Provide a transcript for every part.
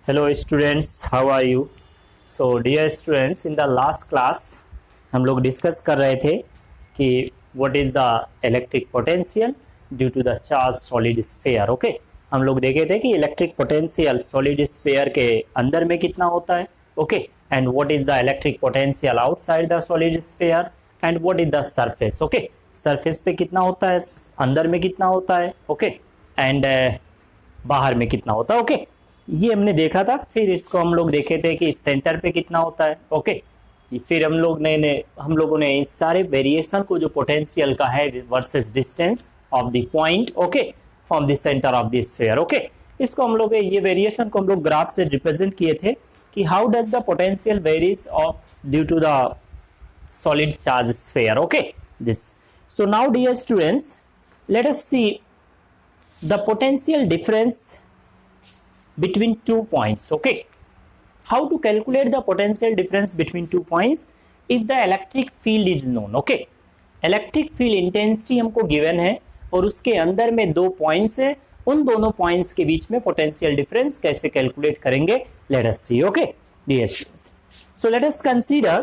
Hello students, how are you? So dear students, in the last class हम लोग discuss कर रहे थे कि what is the electric potential due to the charged solid sphere. Okay हम लोग देखे थे कि इलेक्ट्रिक पोटेंशियल सॉलिड स्फीयर के अंदर में कितना होता है. Okay and what is the electric potential outside the solid sphere and what is the surface. Okay surface पे कितना होता है, अंदर में कितना होता है, ओके एंड बाहर में कितना होता है. ओके ये हमने देखा था. फिर इसको हम लोग देखे थे कि सेंटर पे कितना होता है. ओके फिर हम लोगों ने इस सारे वेरिएशन को जो पोटेंशियल का है versus distance of the point okay from the centre of the sphere. Okay इसको हम लोग ये वेरिएशन को हम लोग ग्राफ से रिप्रेजेंट किए थे कि how does the potential varies of due to the solid charge sphere. Okay this, so now dear students, let us see the potential difference between 2 points. Okay how to calculate the potential difference between 2 points if the electric field is known. Okay electric field intensity हमको given है और उसके अंदर में 2 points है. उन दोनों points के बीच में potential difference कैसे calculate करेंगे, let us see. Okay dear students, so let us consider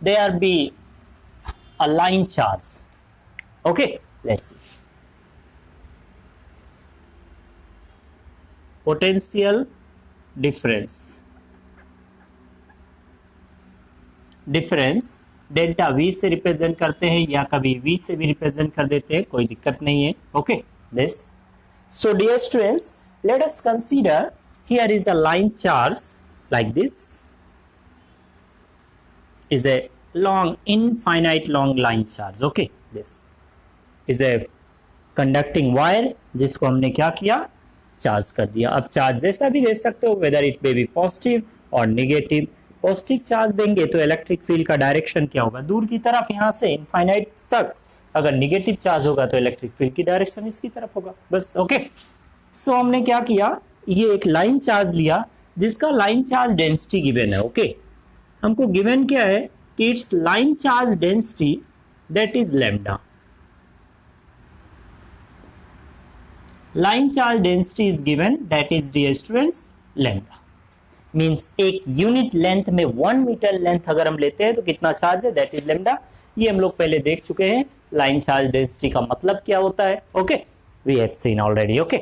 there be a line charge. Okay let's see potential difference delta V से रिप्रेजेंट करते हैं या कभी V से भी रिप्रेजेंट कर देते हैं, कोई दिक्कत नहीं है. Okay this, so dear students, let us consider here is a line charge like this is a long infinite long line charge. Okay this is a conducting wire जिसको हमने क्या किया, चार्ज कर दिया. अब चार्ज जैसा भी दे सकते हो, whether it may be positive और नेगेटिव. पॉजिटिव चार्ज देंगे तो इलेक्ट्रिक फील्ड का डायरेक्शन क्या होगा, दूर की तरफ यहाँ से इनफाइनाइट तक. अगर नेगेटिव चार्ज होगा तो इलेक्ट्रिक फील्ड की डायरेक्शन इसकी तरफ होगा बस. ओके सो हमने क्या किया, ये एक लाइन चार्ज लिया जिसका लाइन चार्ज डेंसिटी गिवन है. ओके हमको गिवन क्या है कि it's line charge density that is lambda. Line charge density is given that is dear students lambda. Means एक यूनिट लेंथ में 1 मीटर लेंथ अगर हम लेते हैं तो कितना चार्ज है, दैट इज लैम्डा. ये हम लोग पहले देख चुके हैं लाइन चार्ज डेंसिटी का मतलब क्या होता है. Okay we have seen already. Okay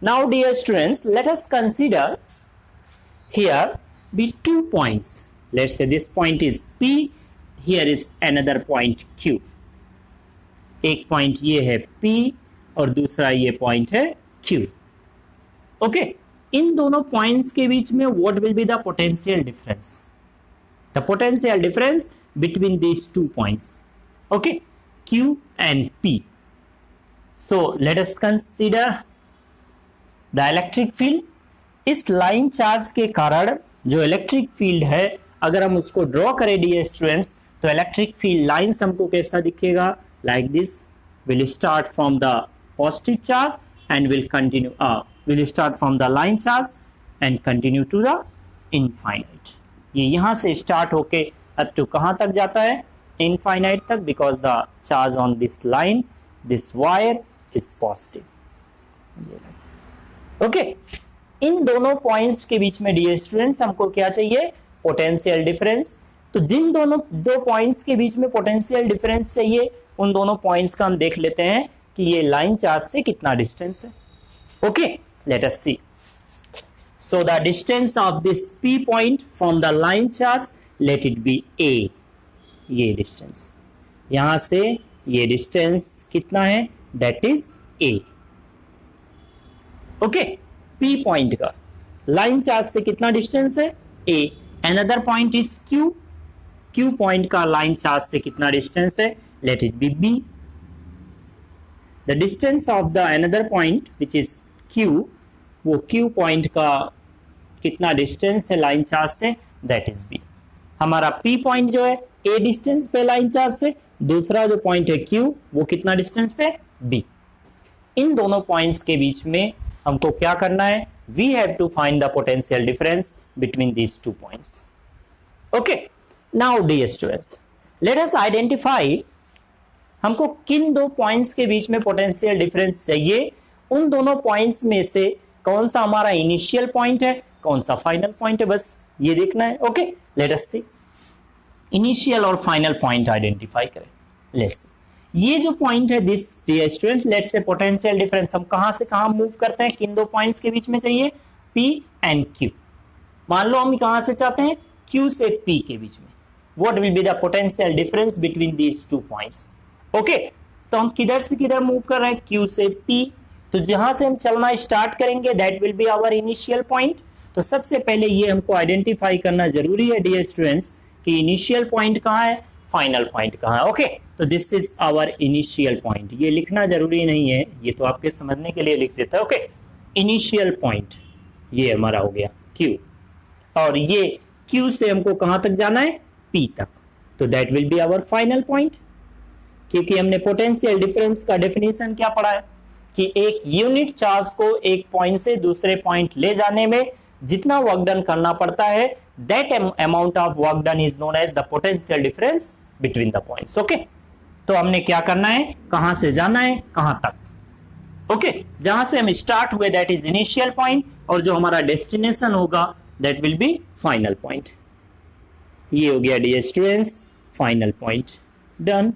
now dear students, let us consider here be 2 points. Let's say this point is P, here is another point Q. एक पॉइंट ये है P और दूसरा ये पॉइंट है Q. ओके इन दोनों points के बीच में what will be the potential difference? The potential difference between these 2 points. Okay Q and P. So let us consider the electric field. इस लाइन चार्ज के कारण जो इलेक्ट्रिक फील्ड है अगर हम उसको ड्रॉ करें डियर स्टूडेंट्स तो इलेक्ट्रिक फील्ड लाइंस हमको कैसा दिखेगा, like this. Will start from the positive charge and will continue will start from the line charge and continue to the infinite. ये यहाँ से स्टार्ट होके अप टू कहाँ तक जाता है, इनफाइनाइट तक, because the charge on this line this wire is positive. Okay in दोनों पॉइंट्स के बीच में डियर स्टूडेंट्स हमको क्या चाहिए, पोटेंशियल डिफरेंस. तो जिन दोनों 2 पॉइंट्स के बीच में पोटेंशियल डिफरेंस चाहिए उन दोनों पॉइंट्स का हम देख लेते हैं कि ये लाइन चार्ज से कितना डिस्टेंस है. Okay let us see. So the distance of this P point from the line charge let it be A. ये डिस्टेंस यहां से ये डिस्टेंस कितना है, that is A. Okay P point का लाइन चार्ज से कितना डिस्टेंस है, A. Another point is Q. Q point का लाइन चार्ज से कितना डिस्टेंस है, let it be B. The distance of the another point which is Q, वो Q point का कितना डिस्टेंस है लाइन चार्ज से, that is B. हमारा P point जो है A डिस्टेंस पे लाइन चार्ज से, दूसरा जो पॉइंट है Q वो कितना डिस्टेंस पे, B. इन दोनों पॉइंट्स के बीच में हमको क्या करना है, we have to find the potential difference between these 2 points. Okay now dear students, let us identify हमको किन 2 पॉइंट्स के बीच में पोटेंशियल डिफरेंस चाहिए. उन दोनों पॉइंट्स में से कौन सा हमारा इनिशियल पॉइंट है, कौन सा फाइनल पॉइंट है, बस ये देखना है। Okay, let us see initial और फाइनल पॉइंट आइडेंटिफाई करें। लेट्स सी ये जो पॉइंट है this dear student, let's say potential difference हम कहां से कहां मूव करते हैं, किन दो पॉइंट्स के बीच में चाहिए, P एंड Q। मान लो हम कहां से चाहते हैं, Q से P के बीच में। What will be the potential difference between these two points. Okay, तो हम किधर से किधर मूव कर रहे हैं, Q से P। तो जहां से हम चलना स्टार्ट करेंगे that will be our initial point. तो सबसे पहले ये हमको आइडेंटिफाई करना जरूरी है डियर स्टूडेंट्स कि इनिशियल पॉइंट कहां है, फाइनल पॉइंट कहां है। ओके, तो this is our initial point. ये लिखना जरूरी नहीं है, ये तो आपके समझने के लिए लिख देता है। ओके, इनिशियल पॉइंट ये हमारा हो गया Q, और ये Q से हमको कहां तक जाना है, P तक। तो that will be our final point, क्योंकि हमने पोटेंशियल डिफरेंस का डेफिनेशन क्या पढ़ा है कि एक यूनिट चार्ज को एक पॉइंट से दूसरे पॉइंट ले जाने में जितना वर्क डन करना पड़ता है, that amount of work done is known as the potential difference between the points. Okay, तो हमने क्या करना है, कहां से जाना है, कहां तक। ओके, जहां से हम स्टार्ट हुए दैट इज इनिशियल पॉइंट, और जो हमारा डेस्टिनेशन होगा that will be final point. ये हो गया dear students final point, done.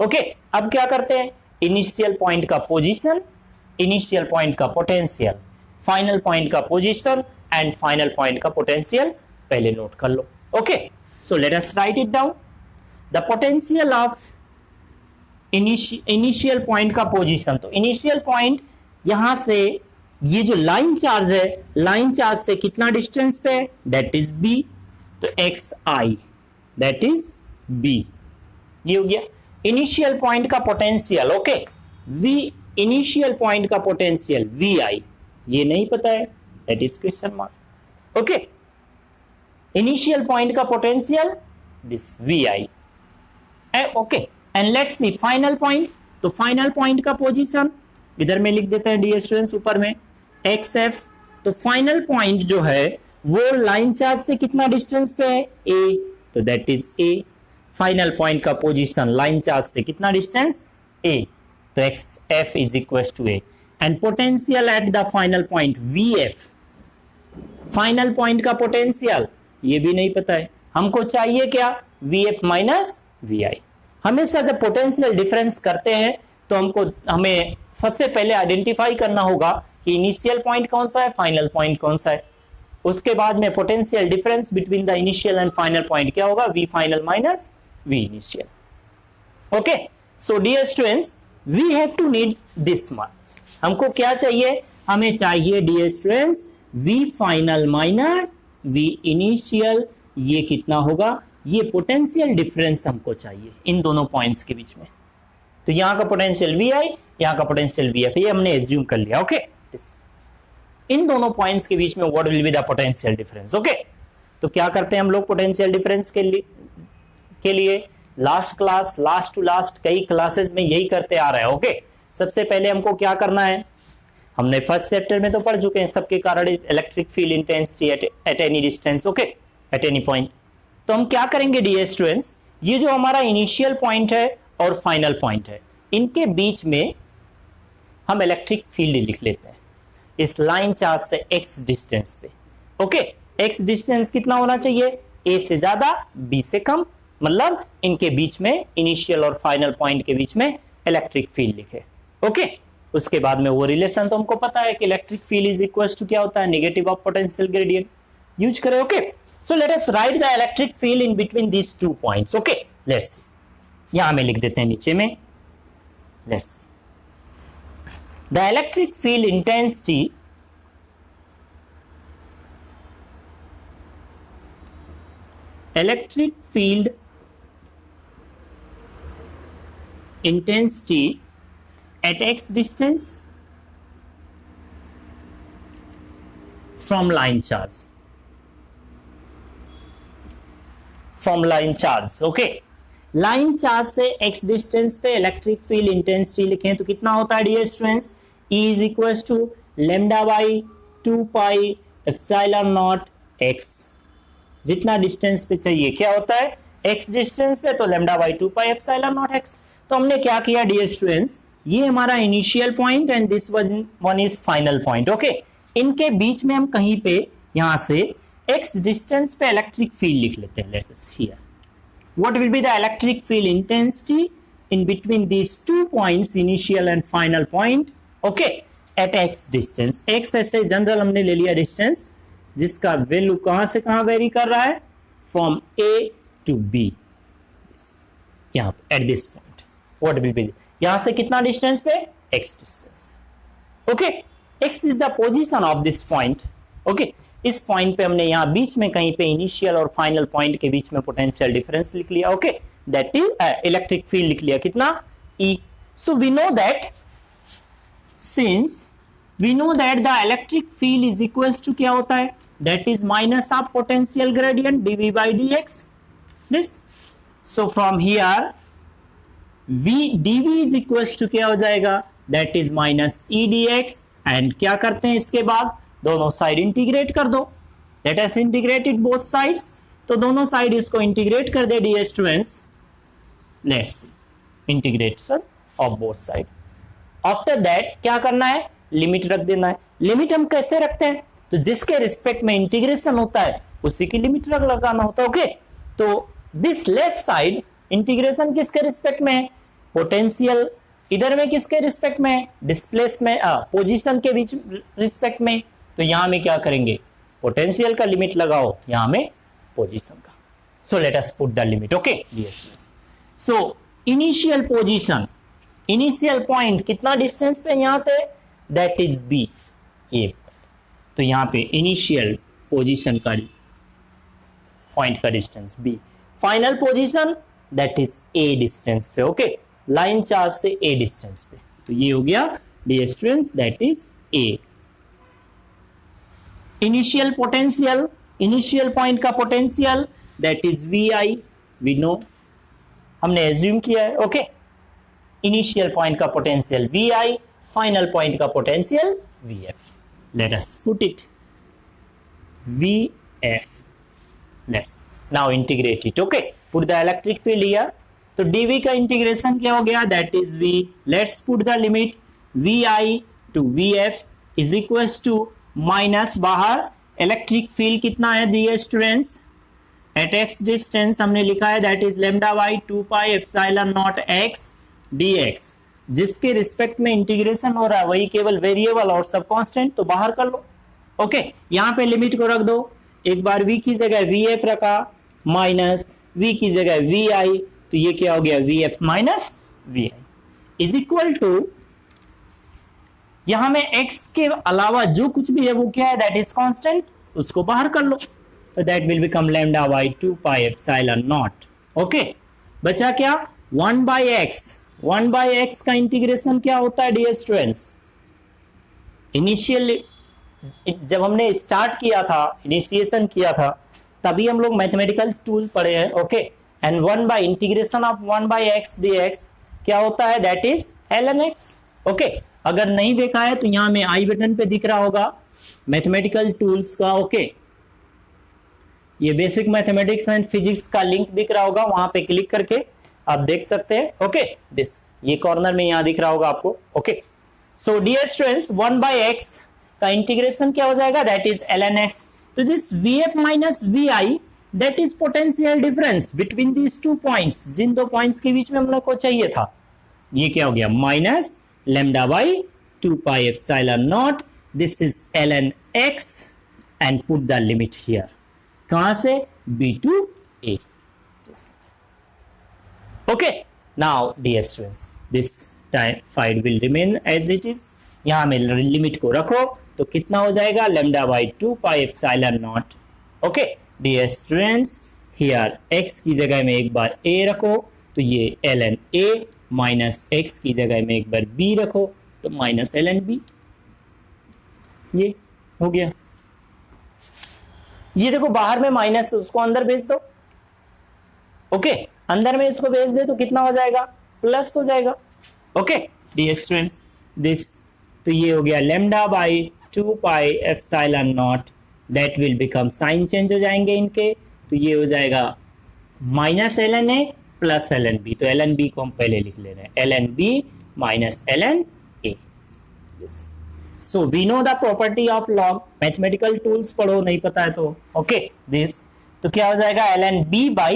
Okay, अब क्या करते हैं, इनिशियल पॉइंट का पोजीशन, इनिशियल पॉइंट का पोटेंशियल, फाइनल पॉइंट का पोजीशन एंड फाइनल पॉइंट का पोटेंशियल पहले नोट कर लो। Okay, so let us write it down. The potential of initial point का पोजीशन, तो इनिशियल पॉइंट यहां से ये जो लाइन चार्ज है, लाइन चार्ज से कितना डिस्टेंस पे है, दैट इज B। तो xi दैट इज B, ये हो गया इनिशियल पॉइंट का potential. Okay, V initial point का पोटेंशियल Vi, ये नहीं पता है, that is question mark. Okay, initial point का potential this Vi। Okay, and let's see final point. तो फाइनल पॉइंट का पोजीशन इधर में लिख देते हैं डियर स्टूडेंट्स, ऊपर में xf। तो फाइनल पॉइंट जो है वो लाइन चार्ज से कितना डिस्टेंस पे है, A। तो that is A। Final point का पोजीशन लाइन चार्ज से कितना डिस्टेंस, A। तो xf is equal to A। And potential at the final point Vf, final point का पोटेंशियल ये भी नहीं पता है, हमको चाहिए क्या, Vf माइनस Vi। हमेशा जब पोटेंशियल डिफरेंस करते हैं तो हमें सबसे पहले आइडेंटिफाई करना होगा कि इनिशियल पॉइंट कौन सा है, फाइनल पॉइंट कौन सा है। उसके बाद में potential difference between the initial and final point क्या होगा, V final minus V initial. Okay, so dear students we have to need this much. हमको क्या चाहिए, हमें चाहिए dear students V final minus V initial. ये कितना होगा, ये पोटेंशियल डिफरेंस हमको चाहिए इन दोनों पॉइंट्स के बीच में। तो यहां का पोटेंशियल Vi, यहां का पोटेंशियल Vf, ये हमने एज्यूम कर लिया। ओके, इन दोनों पॉइंट्स के बीच में what will be the potential difference. Okay, तो क्या करते हैं हम लोग पोटेंशियल डिफरेंस के लिए last class, last to last कई क्लासेस में यही करते आ रहे हैं। ओके, सबसे पहले हमको क्या करना है, हमने फर्स्ट चैप्टर में तो पढ़ चुके हैं सबके कारण electric field intensity at any distance. Okay, at any point. तो हम क्या करेंगे डियर स्टूडेंट्स, ये जो हमारा इनिशियल पॉइंट है और फाइनल पॉइंट है, इनके बीच में हम इलेक्ट्रिक फील्ड लिख लेते हैं इस लाइन चार्ज से x डिस्टेंस पे। ओके, x डिस्टेंस कितना होना चाहिए, a से ज्यादा b से कम, मतलब इनके बीच में इनिशियल और फाइनल पॉइंट के बीच में इलेक्ट्रिक फील्ड लिखे। ओके, उसके बाद में वो रिलेशन तो हमको पता है कि electric field is equal to क्या होता है, negative of potential gradient use करें। Okay, so let us write the electric field in between these two points. Okay, let's यहां में लिख देते हैं नीचे में, let's the electric field intensity at x distance from line charge, okay, line charge से x distance पे electric field intensity लिखें तो कितना होता है dear students, E is equal to lambda by 2 pi epsilon naught x। जितना distance पे चाहिए क्या होता है, x डिस्टेंस पे तो lambda by 2 pi epsilon naught x। तो हमने क्या किया डियर स्टूडेंट्स, ये हमारा initial point and this one is final point. Okay, इनके बीच में हम कहीं पे यहां से x डिस्टेंस पे इलेक्ट्रिक फील्ड लिख लेते हैं। Let's see here what will be the electric field intensity in between these two points, initial and final point, okay, at x distance। x ऐसे जनरल हमने ले लिया डिस्टेंस जिसका वैल्यू कहां से कहां वेरी कर रहा है, फ्रॉम a to b, यहां at this point what will be, यहां से कितना डिस्टेंस पे, x distance. Okay, x is the position of this point. Okay, इस पॉइंट पे हमने यहां बीच में कहीं पे इनिशियल और फाइनल पॉइंट के बीच में पोटेंशियल डिफरेंस लिख लिया। Okay, that is electric field लिख लिया कितना, E। so we know that since we know that the electric field is equals to क्या होता है, that is minus of potential gradient dV by dx this। so from here V dV is equals to क्या हो जाएगा, that is minus E dx। and क्या करते हैं इसके बाद, दोनों साइड इंटीग्रेट कर दो, let us integrate it both sides। तो दोनों साइड इसको इंटीग्रेट कर दे dear students। Let's see integration of both side। After that क्या करना है, लिमिट रख देना है। लिमिट हम कैसे रखते हैं, तो जिसके रिस्पेक्ट में इंटीग्रेशन होता है उसी की लिमिट रख लगाना होता है। ओके, तो दिस लेफ्ट साइड इंटीग्रेशन किसके रिस्पेक्ट में है, पोटेंशियल इधर में किसके रिस्पेक्ट में है, डिस्प्लेसमेंट पोजीशन के बीच रिस्पेक्ट में। तो यहां में क्या करेंगे, पोटेंशियल का लिमिट लगाओ, यहां में पोजीशन का। सो let us put the limit. Okay, yes. So initial position, initial point कितना डिस्टेंस पे यहां से, दैट इज बी, ए। तो यहां पे इनिशियल पोजीशन का पॉइंट का distance B, final position that is A distance पे। ओके, लाइन चार्ज से ए डिस्टेंस पे। तो ये हो गया dear students, that is A. Initial potential, initial point का potential that is V I, we know, हमने एज्यूम किया है। ओके, इनिशियल पॉइंट का potential V I, final point का potential V F. Let us put it V F. Let's now integrate it. Okay, put the electric field here. तो d v का integration क्या हो गया, that is v. Let's put the limit v i to v f is equals to minus, बाहर electric field कितना है dear students, at x distance हमने लिखा है that is lambda by 2 pi epsilon naught x dx। जिसके respect में integration हो रहा है वही केवल वेरिएबल और सब कांस्टेंट, तो बाहर कर लो। ओके, यहां पे लिमिट को रख दो, एक बार v की जगह vf रखा, माइनस v की जगह vi, तो ये क्या हो गया, vf minus vi is equal to, यहां में x के अलावा जो कुछ भी है वो क्या है, दैट इज कांस्टेंट, उसको बाहर कर लो। तो that will become lambda by 2 pi epsilon not. Okay, बचा क्या, 1 बाई एक्स। 1 बाई एक्स का इंटीग्रेशन क्या होता है डियर स्टूडेंट्स, इनिशियल जब हमने स्टार्ट किया था, इनिशिएशन किया था, तभी हम लोग मैथमेटिकल टूल पढ़े हैं। Okay, and 1 by integration of 1 by x dx क्या होता है, that is ln x। Okay, अगर नहीं देखा है तो यहां में आई बटन पे दिख रहा होगा मैथमेटिकल टूल्स का। ओके, ये बेसिक मैथमेटिक्स एंड फिजिक्स का लिंक दिख रहा होगा, वहां पे क्लिक करके आप देख सकते हैं। ओके, दिस ये कॉर्नर में यहां दिख रहा होगा आपको। Okay, so dear students 1 by X का इंटीग्रेशन क्या हो जाएगा, दैट इज ln x। तो this vf minus vi that is potential difference between these two points, जिन दो पॉइंट्स के बीच में हम लोग को चाहिए था, ये क्या हो गया, minus lambda by 2 pi epsilon not, this is ln x and put the limit here, कहां से, b to a। okay, now dear students this time file will remain as it is। यहां में लिमिट को रखो तो कितना हो जाएगा, lambda by 2 pi epsilon naught। Okay dear students, here x की जगह में एक बार a रखो तो ये ln a, माइनस x की जगह में एक बार b रखो तो माइनस ln b। ये हो गया, ये देखो बाहर में माइनस, उसको अंदर भेज दो। ओके, अंदर में इसको भेज दे तो कितना हो जाएगा, प्लस हो जाएगा। ओके डियर स्टूडेंट्स, दिस तो ये हो गया lambda by 2 pi epsilon naught, that will become, sign change हो जाएंगे इनके, तो ये हो जाएगा minus ln a plus ln b। तो ln b को हम पहले लिख ले रहे हैं, ln b minus ln a. This. So we know the property of log. Mathematical tools पढ़ो, नहीं पता है तो okay this. तो क्या हो जाएगा ln b by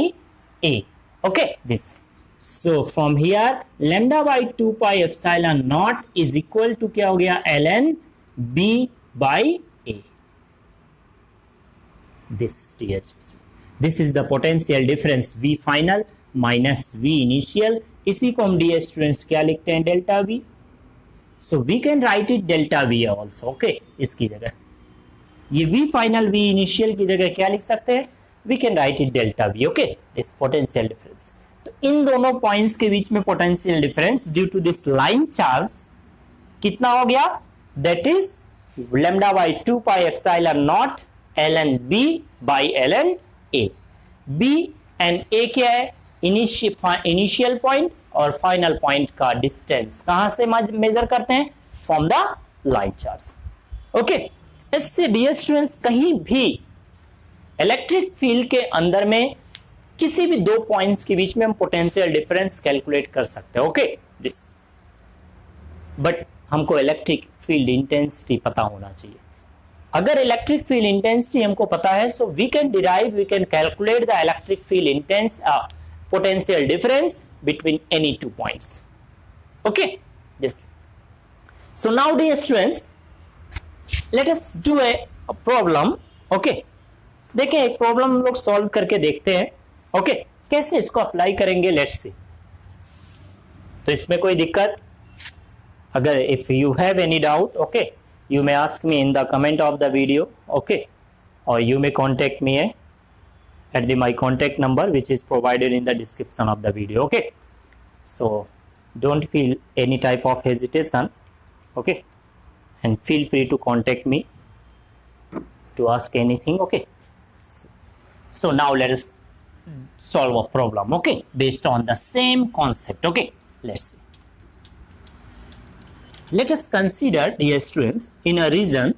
a. Okay this. So from here lambda by 2 pi epsilon naught is equal to क्या हो गया ln b by a. This dear, this is the potential difference v final minus v initial. इसी को हम ds students क्या लिखते हैं delta v. So we can write it delta v also. Okay, इसकी जगह ये v final v initial की जगह क्या लिख सकते हैं, we can write it delta v. Okay, it's potential difference. तो इन दोनों पॉइंट्स के बीच में potential difference due to this line charge कितना हो गया, that is lambda by 2 pi epsilon naught ln b by ln a. b and a क्या है, इनिशियल पॉइंट और फाइनल पॉइंट का डिस्टेंस कहां से मेजर करते हैं, from the line charge. Okay, इससे डियर स्टूडेंट्स कहीं भी इलेक्ट्रिक फील्ड के अंदर में किसी भी दो पॉइंट्स के बीच में हम पोटेंशियल डिफरेंस कैलकुलेट कर सकते हैं. ओके दिस, बट हमको इलेक्ट्रिक फील्ड इंटेंसिटी पता होना चाहिए. अगर इलेक्ट्रिक फील्ड इंटेंसिटी हमको पता है, so we can derive, we can calculate the electric field intense potential difference between any two points. Okay this. So now dear students, let us do a problem. Okay, देखें एक problem हम लोग solve करके देखते हैं. Okay, कैसे इसको apply करेंगे, लेट्स सी. तो इसमें कोई दिक्कत, अगर if you have any doubt, okay, you may ask me in the comment of the video. Okay, or you may contact me at my contact number which is provided in the description of the video. Okay, so don't feel any type of hesitation. Okay, and feel free to contact me to ask anything. Okay, so now let us solve a problem, okay, based on the same concept. Okay, let's see. Let us consider, dear students, in a region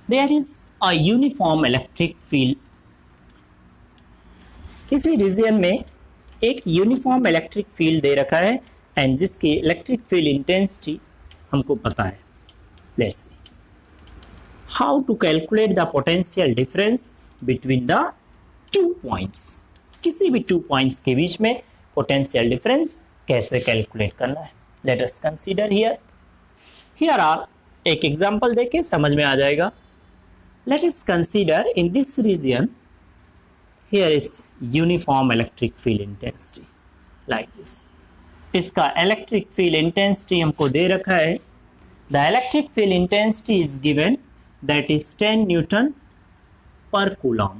there is a uniform electric field. किसी reason में एक uniform electric field दे रखा है and जिसकी electric field intensity हमको पता है. Let's see how to calculate the potential difference between the two points. किसी भी टू पॉइंट्स के बीच में पोटेंशियल डिफरेंस कैसे कैलकुलेट करना है. Let us consider here r, एक एग्जांपल देके समझ में आ जाएगा. Let us consider in this region here is uniform electric field intensity like this. इसका electric field intensity हमको दे रखा है. The electric field intensity is given, that is 10 Newton per coulomb.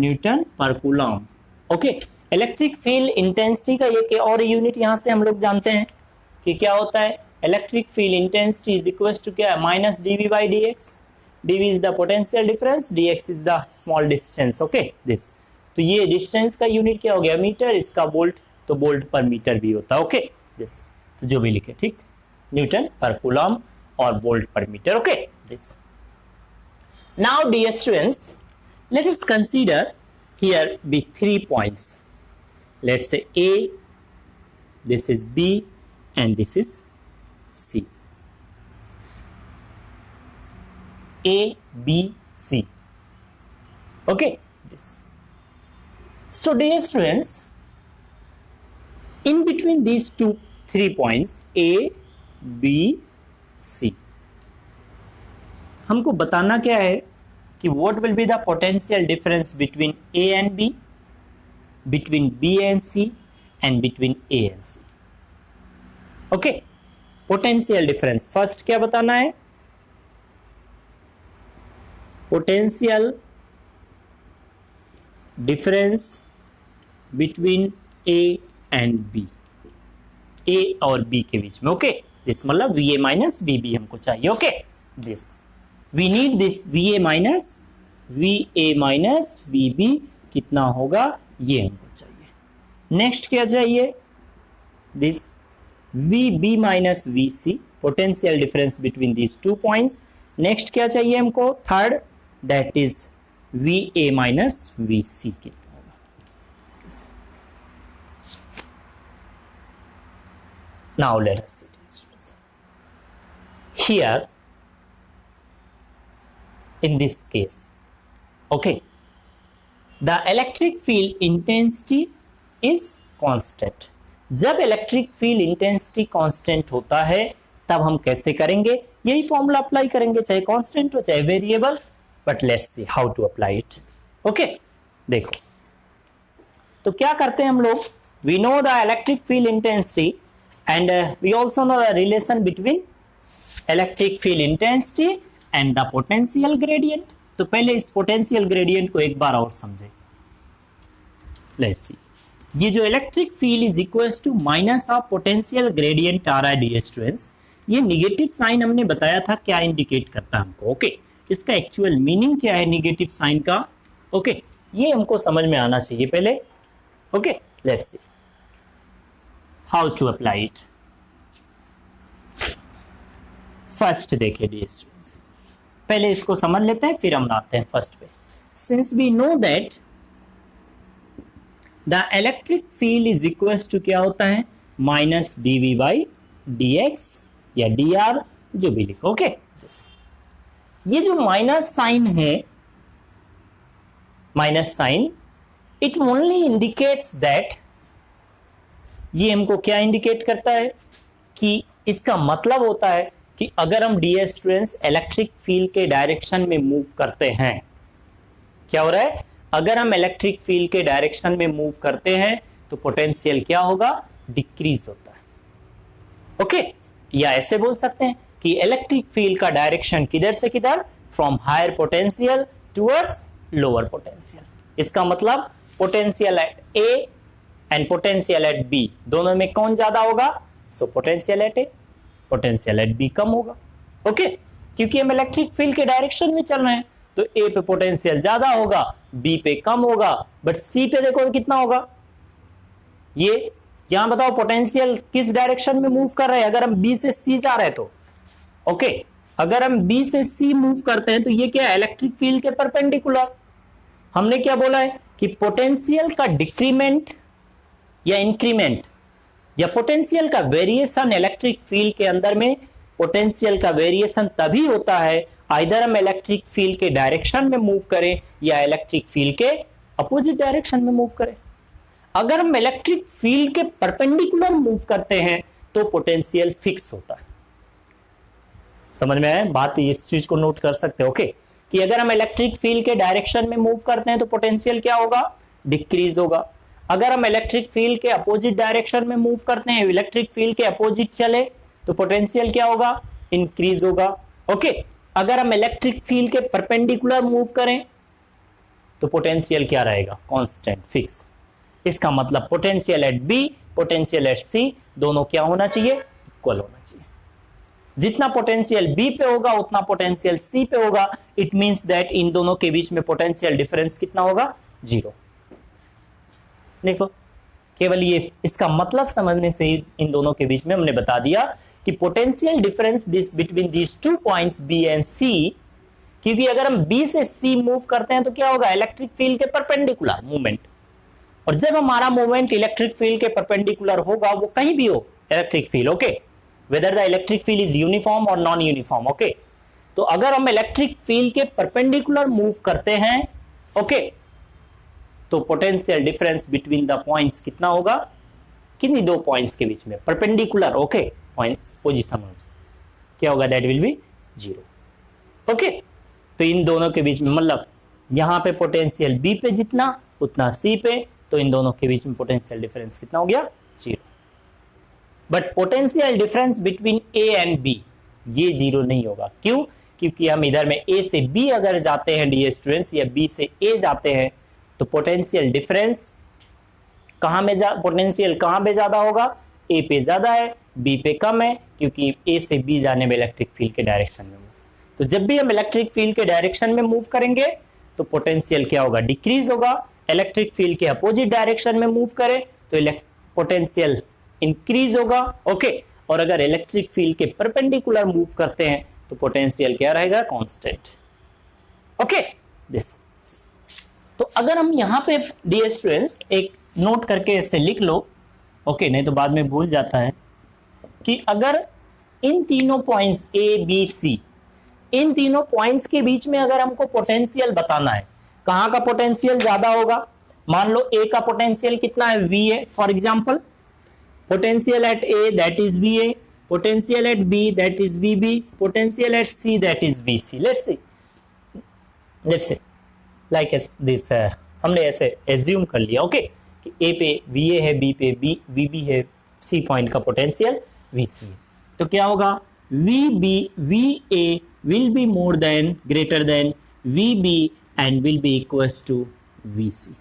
Newton per coulomb. Okay, electric field intensity का एक और unit यहाँ से हम लोग जानते हैं कि क्या होता है. Electric field intensity is equals to क्या, minus dV by dx. dV is the potential difference, dx is the small distance. Okay this, तो ये डिस्टेंस का यूनिट क्या हो गया, मीटर, इसका वोल्ट, तो वोल्ट पर मीटर भी होता है. ओके दिस, तो जो भी लिखे ठीक, न्यूटन पर कूलम और volt per metre. Okay this. Now dear students, let us consider here be 3 points. Let's say A, this is B and this is C. A, B, C. Okay this. So dear students, in between these 3 points A, B, C, हमको बताना क्या है कि what will be the potential difference between A and B, between B and C and between A and C. Okay, potential difference first क्या बताना है, potential difference between A and B, A और B के बीच में. Okay this, मतलब VA minus VB हमको चाहिए. Okay this, we need this VA minus VB कितना होगा, ये हमको चाहिए. नेक्स्ट क्या चाहिए, this VB minus VC, potential difference between these 2 points. Next क्या चाहिए हमको, third, that is VA minus VC कितना होगा. Now let us see. Here, in this case, okay, the electric field intensity is constant. जब electric field intensity constant होता है तब हम कैसे करेंगे, यही फॉर्मूला अप्लाई करेंगे, चाहे कांस्टेंट हो चाहे variable, but let's see how to apply it. Okay, देखो तो क्या करते हैं हम लोग, we know the electric field intensity and we also know the relation between electric field intensity and the potential gradient. तो पहले इस पोटेंशियल ग्रेडियंट को एक बार और समझें. लेट्स सी, ये जो electric field is equals to minus of potential gradient आ रहा है डियर स्टूडेंट्स, ये निगेटिव साइन हमने बताया था क्या इंडिकेट करता है हमको. ओके, इसका एक्चुअल मीनिंग क्या है निगेटिव साइन का, ओके, ये हमको समझ में आना चाहिए पहले. Okay, let's see how to apply it. First देखिए डियर स्टूडेंट्स, पहले इसको समझ लेते हैं फिर हम आते हैं फर्स्ट पे. Since we know that the electric field is equals to क्या होता है, minus dv by d x या डी आर, जो भी लिखो. ओके, ये जो माइनस साइन है, minus sign, it only indicates that, ये हमको क्या इंडिकेट करता है कि इसका मतलब होता है कि अगर हम डियर स्टूडेंट्स इलेक्ट्रिक फील्ड के डायरेक्शन में मूव करते हैं, क्या हो रहा है, अगर हम इलेक्ट्रिक फील्ड के डायरेक्शन में मूव करते हैं तो पोटेंशियल क्या होगा, डिक्रीज होता है. ओके, या ऐसे बोल सकते हैं कि इलेक्ट्रिक फील्ड का डायरेक्शन किधर से किधर, from higher potential towards lower potential. इसका मतलब potential at A and potential at B दोनों में कौन ज्यादा होगा, so potential at A, potential at B कम होगा. ओके, क्योंकि हम इलेक्ट्रिक फील्ड के डायरेक्शन में चल रहे हैं तो ए पे पोटेंशियल ज्यादा होगा, बी पे कम होगा, बट सी पे देखो कितना होगा. ये यहां बताओ पोटेंशियल किस डायरेक्शन में मूव कर रहे हैं, अगर हम बी से सी जा रहे हैं तो. ओके, अगर हम बी से सी मूव करते हैं तो ये क्या है, इलेक्ट्रिक फील्ड के परपेंडिकुलर. हमने क्या बोला है कि पोटेंशियल का डिक्रीमेंट या इंक्रीमेंट या पोटेंशियल का वेरिएशन इलेक्ट्रिक फील्ड के अंदर में, पोटेंशियल का वेरिएशन तभी होता है आइदर हम इलेक्ट्रिक फील्ड के डायरेक्शन में मूव करें या इलेक्ट्रिक फील्ड के अपोजिट डायरेक्शन में मूव करें. अगर हम इलेक्ट्रिक फील्ड के परपेंडिकुलर मूव करते हैं तो पोटेंशियल फिक्स होता है. समझ में आया बात, इस चीज को नोट कर सकते हो. ओके, कि अगर हम इलेक्ट्रिक फील्ड के डायरेक्शन में मूव करते हैं तो पोटेंशियल क्या होगा, डिक्रीज होगा. अगर हम इलेक्ट्रिक फील्ड के अपोजिट डायरेक्शन में मूव करते हैं, इलेक्ट्रिक फील्ड के अपोजिट चले तो पोटेंशियल क्या होगा, इंक्रीज होगा. ओके, अगर हम इलेक्ट्रिक फील्ड के परपेंडिकुलर मूव करें तो पोटेंशियल क्या रहेगा, कांस्टेंट, फिक्स. इसका मतलब potential at B, potential at C दोनों क्या होना चाहिए, इक्वल होना चाहिए. जितना पोटेंशियल बी पे होगा उतना पोटेंशियल सी पे होगा. इट मींस दैट इन दोनों के बीच में पोटेंशियल डिफरेंस कितना होगा, 0. देखो, केवल ये इसका मतलब समझने से ही इन दोनों के बीच में हमने बता दिया कि potential difference this between these two points B and C, क्योंकि अगर हम बी से सी मूव करते हैं तो क्या होगा, इलेक्ट्रिक फील्ड के परपेंडिकुलर मूवमेंट. और जब हमारा मूवमेंट इलेक्ट्रिक फील्ड के परपेंडिकुलर होगा, वो कहीं भी हो electric field, okay, whether the electric field is uniform और नॉन यूनिफॉर्म. ओके, तो अगर हम इलेक्ट्रिक फील्ड के परपेंडिकुलर मूव करते हैं, ओके, तो potential difference between the points कितना होगा, किन्हीं दो पॉइंट्स के बीच में परपेंडिकुलर, ओके, पॉइंट्स पोजीशन क्या होगा, दैट विल बी 0. ओके, तो इन दोनों के बीच में मतलब यहां पे पोटेंशियल बी पे जितना उतना सी पे, तो इन दोनों के बीच में पोटेंशियल डिफरेंस कितना हो गया, 0. But potential difference between A and B ये 0 नहीं होगा. क्यों, क्योंकि हम इधर में ए से बी अगर जाते हैं डियर स्टूडेंट्स, या बी से ए जाते हैं तो पोटेंशियल डिफरेंस पोटेंशियल कहां पे ज्यादा होगा, ए पे ज्यादा है, बी पे कम है, क्योंकि ए से बी जाने में इलेक्ट्रिक फील्ड के डायरेक्शन में मूव. तो जब भी हम इलेक्ट्रिक फील्ड के डायरेक्शन में मूव करेंगे तो पोटेंशियल क्या होगा, डिक्रीज होगा. इलेक्ट्रिक फील्ड के अपोजिट डायरेक्शन में मूव करें तो पोटेंशियल इंक्रीज होगा. ओके, और अगर इलेक्ट्रिक फील्ड के परपेंडिकुलर मूव करते हैं तो पोटेंशियल क्या रहेगा, कांस्टेंट. Okay, this. तो अगर हम यहां पे डियर स्टूडेंट्स एक नोट करके ऐसे लिख लो, ओके, नहीं तो बाद में भूल जाता है. कि अगर इन तीनों पॉइंट्स ए बी सी, इन तीनों पॉइंट्स के बीच में अगर हमको पोटेंशियल बताना है, कहां का पोटेंशियल ज्यादा होगा, मान लो ए का पोटेंशियल कितना है, V A for example, potential at A that is V A, potential at B that is V B, potential at C that is V C. Let's say like this, हमने ऐसे assume कर लिया okay कि ए पे V A है, B पे V B है, C point का पोटेंशियल वी सी। तो क्या होगा, V B V A will be more than greater than V B and will be equals to V C.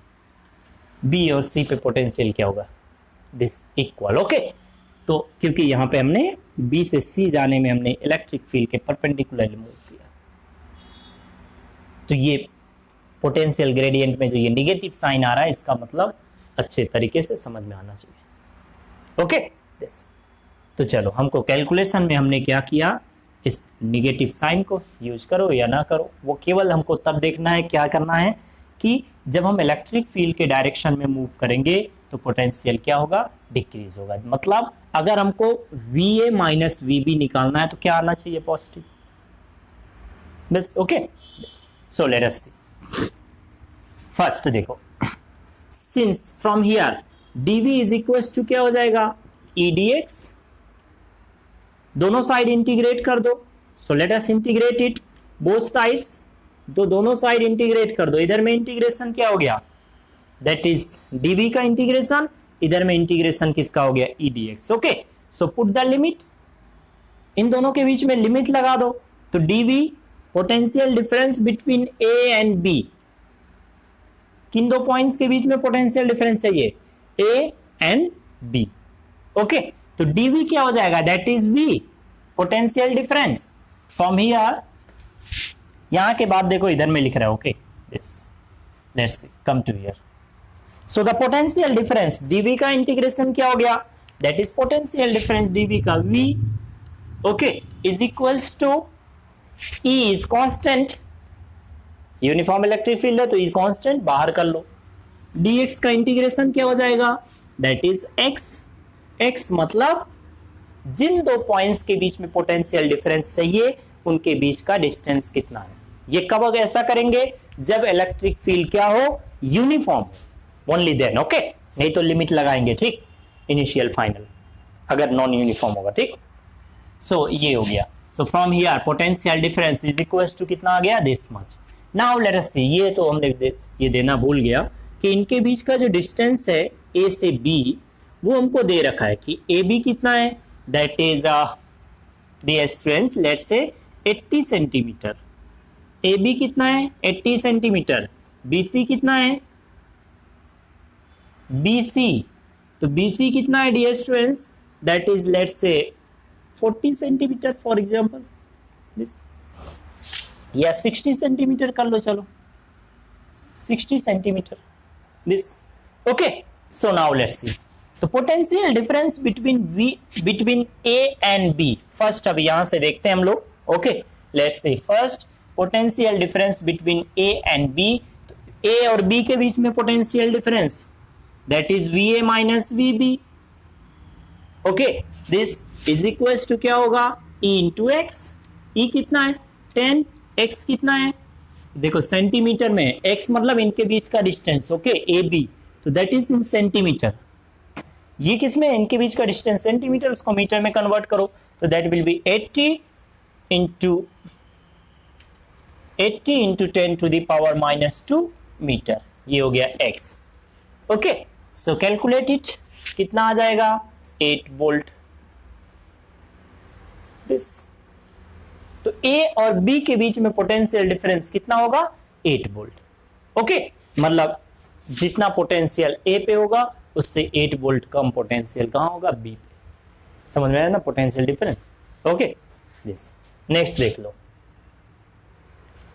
B और सी पे potential क्या होगा, दिस इक्वल ओके। तो क्योंकि यहां पे हमने बी से सी जाने में हमने इलेक्ट्रिक फील्ड के परपेंडिकुलरली मूव किया, तो ये पोटेंशियल ग्रेडियंट में जो ये निगेटिव साइन आ रहा है, इसका मतलब अच्छे तरीके से समझ में आना चाहिए ओके दिस। तो चलो, हमको कैलकुलेशन में हमने क्या किया, इस निगेटिव साइन को यूज करो या ना करो, वो केवल हमको तब देखना है, क्या करना है कि जब हम इलेक्ट्रिक फील्ड के डायरेक्शन में मूव करेंगे तो पोटेंशियल क्या होगा, डिक्रीज होगा। मतलब अगर हमको V A minus V B निकालना है तो क्या आना चाहिए, positive. Okay, so let us see. First देखो, since from here dv is equal to क्या हो जाएगा, e dx, दोनों साइड इंटीग्रेट कर दो। So let us integrate it both sides, तो दोनों साइड इंटीग्रेट कर दो। इधर में इंटीग्रेशन क्या हो गया, दैट इज dv का इंटीग्रेशन, इधर में इंटीग्रेशन किसका हो गया, e dx okay. So put the limit, इन दोनों के बीच में लिमिट लगा दो। तो dv potential difference between a and b, किन दो पॉइंट्स के बीच में पोटेंशियल डिफरेंस चाहिए, a एंड b ओके। तो dv क्या हो जाएगा, that is v potential difference from here. यहां के बाद देखो इधर में लिख रहा है okay this, let's see come to here. So the potential difference dv का इंटीग्रेशन क्या हो गया, that is potential difference dv का v okay is equals to E is constant, uniform electric field है तो E कांस्टेंट बाहर कर लो। dx का इंटीग्रेशन क्या हो जाएगा, दैट इज x, x मतलब जिन दो पॉइंट्स के बीच में पोटेंशियल डिफरेंस चाहिए उनके बीच का डिस्टेंस कितना है। ये कब ऐसा करेंगे, जब इलेक्ट्रिक फील्ड क्या हो, यूनिफॉर्म, ओनली देन ओके। नहीं तो लिमिट लगाएंगे ठीक, इनिशियल फाइनल, अगर नॉन यूनिफॉर्म होगा ठीक। सो ये हो गया। So from here potential difference is equal to कितना आ गया, this much. Now let us see, ये तो हमने ये देना भूल गया कि इनके बीच का जो डिस्टेंस है ए से बी, वो हमको दे रखा है कि ए बी कितना है, that is dear students let's say 80 centimetre. A B कितना है, 80 सेंटीमीटर। बी सी कितना है, बी सी, तो बी सी कितना है dear students, that is let's say 40 centimetre for example this, या 60 सेंटीमीटर कर लो, चलो 60 centimetre this okay. So now let's see, तो potential difference between A and B, first अब यहां से देखते हैं हम लोग okay. Let's see first potential difference between A and B, A और बी के बीच में potential difference that is V A minus V B okay. This is equal to क्या होगा, e इंटू एक्स। ई कितना है 10, x कितना है, देखो सेंटीमीटर में, x मतलब इनके बीच का डिस्टेंस ओके ए बी, तो दैट इज इन सेंटीमीटर। ये किसमें, इनके बीच का डिस्टेंस सेंटीमीटर, उसको मीटर में कन्वर्ट करो तो that will be 80 into 10 to the power -2 metre. ये हो गया x okay. So calculate it, कितना आ जाएगा, 8 वोल्ट दिस। तो A और B के बीच में पोटेंशियल डिफरेंस कितना होगा, 8 वोल्ट ओके। मतलब जितना पोटेंशियल A पे होगा उससे 8 वोल्ट कम पोटेंशियल कहां होगा, B पे। समझ में आया ना potential difference okay this. Next देख लो,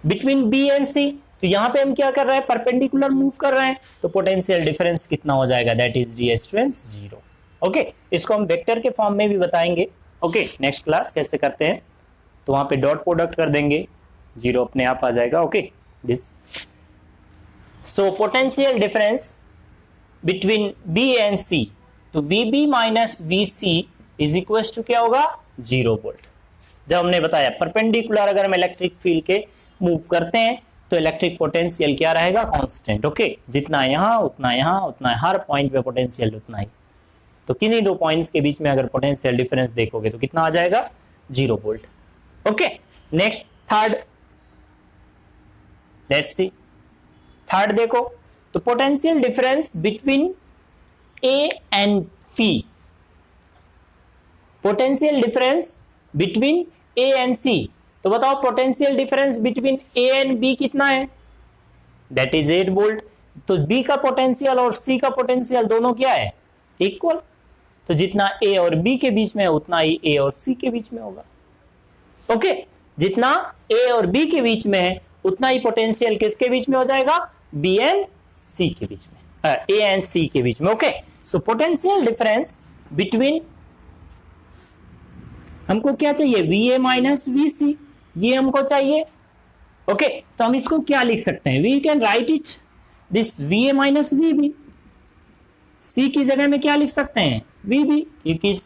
बिटवीन B एंड C, तो यहां पे हम क्या कर रहे हैं, परपेंडिकुलर मूव कर रहे हैं, तो पोटेंशियल डिफरेंस कितना हो जाएगा, that is dear students 0 okay. इसको हम वेक्टर के फॉर्म में भी बताएंगे ओके नेक्स्ट क्लास कैसे करते हैं। तो वहां पे डॉट प्रोडक्ट कर देंगे, 0 अपने आप आ जाएगा okay this. So potential difference between B and C, तो VB minus VC is equal to क्या होगा 0 वोल्ट। जब हमने बताया परपेंडिकुलर अगर हम इलेक्ट्रिक फील्ड के मूव करते हैं तो इलेक्ट्रिक पोटेंशियल क्या रहेगा कांस्टेंट। ओके, जितना यहाँ उतना यहाँ उतना हर पॉइंट पे पोटेंशियल उतना ही। तो किन्हीं दो पॉइंट्स के बीच में अगर पोटेंशियल डिफरेंस देखोगे तो कितना आ जाएगा 0 volt. Okay, next third, let's see third देखो तो potential difference between A and B, potential difference between A and C. तो बताओ potential difference between A and B कितना है, दैट इज 8 वोल्ट। तो बी का पोटेंशियल और सी का पोटेंशियल दोनों क्या है इक्वल। तो जितना ए और बी के बीच में है उतना ही ए और सी के बीच में होगा। ओके, जितना ए और बी के बीच में है उतना ही पोटेंशियल किसके बीच में हो जाएगा बी एंड सी के बीच में, ए एंड सी के बीच में। ओके, सो पोटेंशियल डिफरेंस बिटवीन, हमको क्या चाहिए वी ए माइनस वी सी, ये हमको चाहिए। ओके, तो हम इसको क्या लिख सकते हैं, we can write it this V A minus V B, C की जगह में क्या लिख सकते हैं वी बी, क्योंकि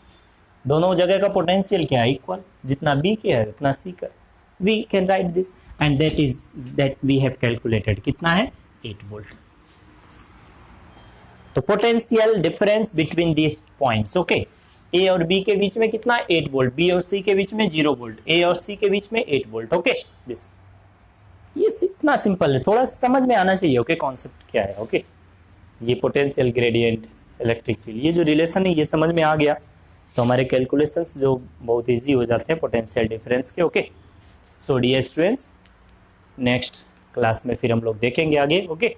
दोनों जगह का पोटेंशियल क्या है इक्वल, जितना बी के है उतना सी का। We can write this and that we have calculated कितना है 8 वोल्ट। तो potential difference between this points, okay, A और बी के बीच में कितना 8 वोल्ट, बी और सी के बीच में 0 वोल्ट, ए और सी के बीच में 8 वोल्ट। ओके, दिस ये इतना सिंपल है, थोड़ा समझ में आना चाहिए। ओके, कॉन्सेप्ट क्या है। ओके, ये पोटेंशियल ग्रेडियंट इलेक्ट्रिक फील्ड, ये जो रिलेशन है ये समझ में आ गया तो हमारे कैलकुलेशंस जो बहुत इजी हो जाते हैं पोटेंशियल डिफरेंस के। Okay, so dear students next class में फिर हम लोग देखेंगे आगे। ओके,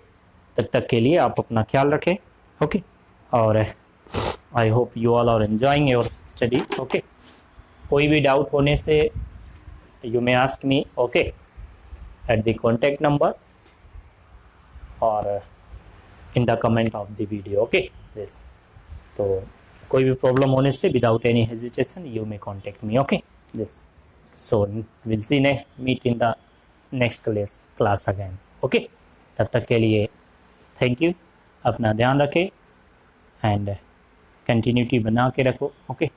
तब तक के लिए आप अपना ख्याल रखें। ओके, और I hope you all are enjoying your study. Okay, कोई भी डाउट होने से you may ask me, okay, at the contact number और in the comment of the video. Okay, this तो कोई भी प्रॉब्लम होने से without any hesitation you may contact me. Okay, this so will see meet in the next class again. Okay, तब तक के लिए थैंक यू, अपना ध्यान रखें एंड कंटिन्यूटी बना के रखो। ओके।